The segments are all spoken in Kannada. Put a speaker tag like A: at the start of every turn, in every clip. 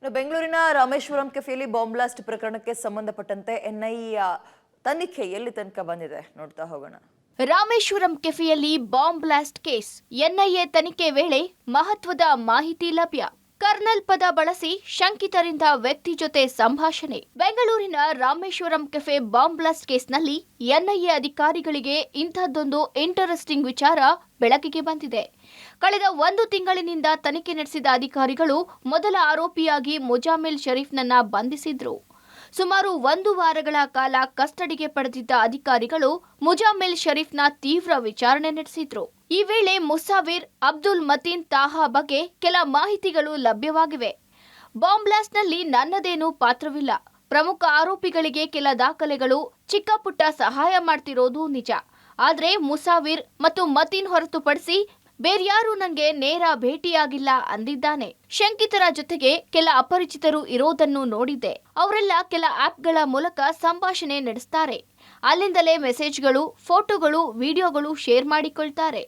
A: ಬೆಂಗಳೂರಿನ ರಾಮೇಶ್ವರಂ ಕೆಫೆಯಲ್ಲಿ ಬಾಂಬ್ ಬ್ಲಾಸ್ಟ್ ಪ್ರಕರಣಕ್ಕೆ ಸಂಬಂಧಪಟ್ಟಂತೆ ಎನ್ಐಎ ತನಿಖೆ ಎಲ್ಲಿ ತನಕ ಬಂದಿದೆ ನೋಡ್ತಾ ಹೋಗೋಣ.
B: ರಾಮೇಶ್ವರಂ ಕೆಫೆಯಲ್ಲಿ ಬಾಂಬ್ ಬ್ಲಾಸ್ಟ್ ಕೇಸ್ ಎನ್ಐಎ ತನಿಖೆ ವೇಳೆ ಮಹತ್ವದ ಮಾಹಿತಿ ಲಭ್ಯ. ಕರ್ನಲ್ ಪದ ಬಳಸಿ ಶಂಕಿತರಿಂದ ವ್ಯಕ್ತಿ ಜೊತೆ ಸಂಭಾಷಣೆ. ಬೆಂಗಳೂರಿನ ರಾಮೇಶ್ವರಂ ಕೆಫೆ ಬಾಂಬ್ ಬ್ಲಾಸ್ಟ್ ಕೇಸ್ನಲ್ಲಿ ಎನ್ಐಎ ಅಧಿಕಾರಿಗಳಿಗೆ ಇಂಥದ್ದೊಂದು ಇಂಟರೆಸ್ಟಿಂಗ್ ವಿಚಾರ ಬೆಳಕಿಗೆ ಬಂದಿದೆ. ಕಳೆದ 1 ತಿಂಗಳಿನಿಂದ ತನಿಖೆ ನಡೆಸಿದ ಅಧಿಕಾರಿಗಳು ಮೊದಲ ಆರೋಪಿಯಾಗಿ ಮುಜಾಮಿಲ್ ಶರೀಫ್ನನ್ನ ಬಂಧಿಸಿದ್ರು. ಸುಮಾರು 1 ವಾರಗಳ ಕಾಲ ಕಸ್ಟಡಿಗೆ ಪಡೆದಿದ್ದ ಅಧಿಕಾರಿಗಳು ಮುಜಾಮಿಲ್ ಶರೀಫ್ನ ತೀವ್ರ ವಿಚಾರಣೆ ನಡೆಸಿದ್ರು. ಈ ವೇಳೆ ಮುಸಾವಿರ್, ಅಬ್ದುಲ್ ಮತೀನ್ ತಾಹಾ ಬಗ್ಗೆ ಕೆಲ ಮಾಹಿತಿಗಳು ಲಭ್ಯವಾಗಿವೆ. ಬಾಂಬ್ ಬ್ಲಾಸ್ಟ್ನಲ್ಲಿ ನನ್ನದೇನೂ ಪಾತ್ರವಿಲ್ಲ. ಪ್ರಮುಖ ಆರೋಪಿಗಳಿಗೆ ಕೆಲ ದಾಖಲೆಗಳು, ಚಿಕ್ಕ ಪುಟ್ಟ ಸಹಾಯ ಮಾಡ್ತಿರೋದು ನಿಜ. ಆದ್ರೆ ಮುಸಾವಿರ್ ಮತ್ತು ಮತೀನ್ ಹೊರತುಪಡಿಸಿ ಬೇರ್ಯಾರೂ ನಂಗೆ ನೇರ ಭೇಟಿಯಾಗಿಲ್ಲ ಅಂದಿದ್ದಾನೆ. ಶಂಕಿತರ ಜೊತೆಗೆ ಕೆಲ ಅಪರಿಚಿತರು ಇರೋದನ್ನು ನೋಡಿದ್ದೆ. ಅವರೆಲ್ಲ ಕೆಲ ಆಪ್ಗಳ ಮೂಲಕ ಸಂಭಾಷಣೆ ನಡೆಸ್ತಾರೆ. ಅಲ್ಲಿಂದಲೇ ಮೆಸೇಜ್ಗಳು, ಫೋಟೋಗಳು, ವಿಡಿಯೋಗಳು ಶೇರ್ ಮಾಡಿಕೊಳ್ತಾರೆ.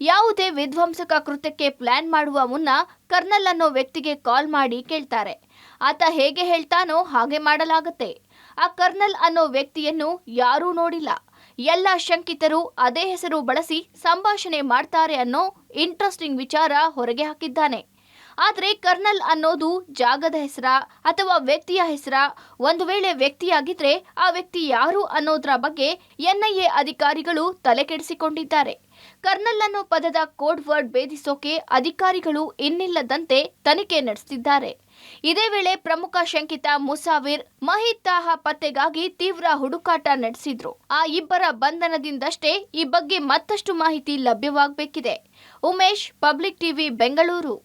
B: ಯಾವುದೇ ವಿಧ್ವಂಸಕ ಕೃತ್ಯಕ್ಕೆ ಪ್ಲಾನ್ ಮಾಡುವ ಮುನ್ನ ಕರ್ನಲ್ ಅನ್ನೋ ವ್ಯಕ್ತಿಗೆ ಕಾಲ್ ಮಾಡಿ ಕೇಳ್ತಾರೆ. ಆತ ಹೇಗೆ ಹೇಳ್ತಾನೋ ಹಾಗೆ ಮಾಡಲಾಗುತ್ತೆ. ಆ ಕರ್ನಲ್ ಅನ್ನೋ ವ್ಯಕ್ತಿಯನ್ನು ಯಾರೂ ನೋಡಿಲ್ಲ. ಎಲ್ಲ ಶಂಕಿತರು ಅದೇ ಹೆಸರು ಬಳಸಿ ಸಂಭಾಷಣೆ ಮಾಡ್ತಾರೆ ಅನ್ನೋ ಇಂಟ್ರೆಸ್ಟಿಂಗ್ ವಿಚಾರ ಹೊರಗೆ ಹಾಕಿದ್ದಾನೆ. ಆದರೆ ಕರ್ನಲ್ ಅನ್ನೋದು ಜಾಗದ ಹೆಸರ ಅಥವಾ ವ್ಯಕ್ತಿಯ ಹೆಸರ? ಒಂದು ವೇಳೆ ವ್ಯಕ್ತಿಯಾಗಿದ್ರೆ ಆ ವ್ಯಕ್ತಿ ಯಾರು ಅನ್ನೋದ್ರ ಬಗ್ಗೆ ಎನ್ಐಎ ಅಧಿಕಾರಿಗಳು ತಲೆ ಕೆಡಿಸಿಕೊಂಡಿದ್ದಾರೆ. ಕರ್ನಲ್ ಅನ್ನೋ ಪದದ ಕೋಡ್ ವರ್ಡ್ ಭೇದಿಸೋಕೆ ಅಧಿಕಾರಿಗಳು ಇನ್ನಿಲ್ಲದಂತೆ ತನಿಖೆ ನಡೆಸುತ್ತಿದ್ದಾರೆ. ಇದೇ ವೇಳೆ ಪ್ರಮುಖ ಶಂಕಿತ ಮುಸಾವಿರ್, ಮಹೀದ್ ತಾಹಾ ಪತ್ತೆಗಾಗಿ ತೀವ್ರ ಹುಡುಕಾಟ ನಡೆಸಿದ್ರು. ಆ ಇಬ್ಬರ ಬಂಧನದಿಂದಷ್ಟೇ ಈ ಬಗ್ಗೆ ಮತ್ತಷ್ಟು ಮಾಹಿತಿ ಲಭ್ಯವಾಗಬೇಕಿದೆ. Umesh, public TV, Bengaluru.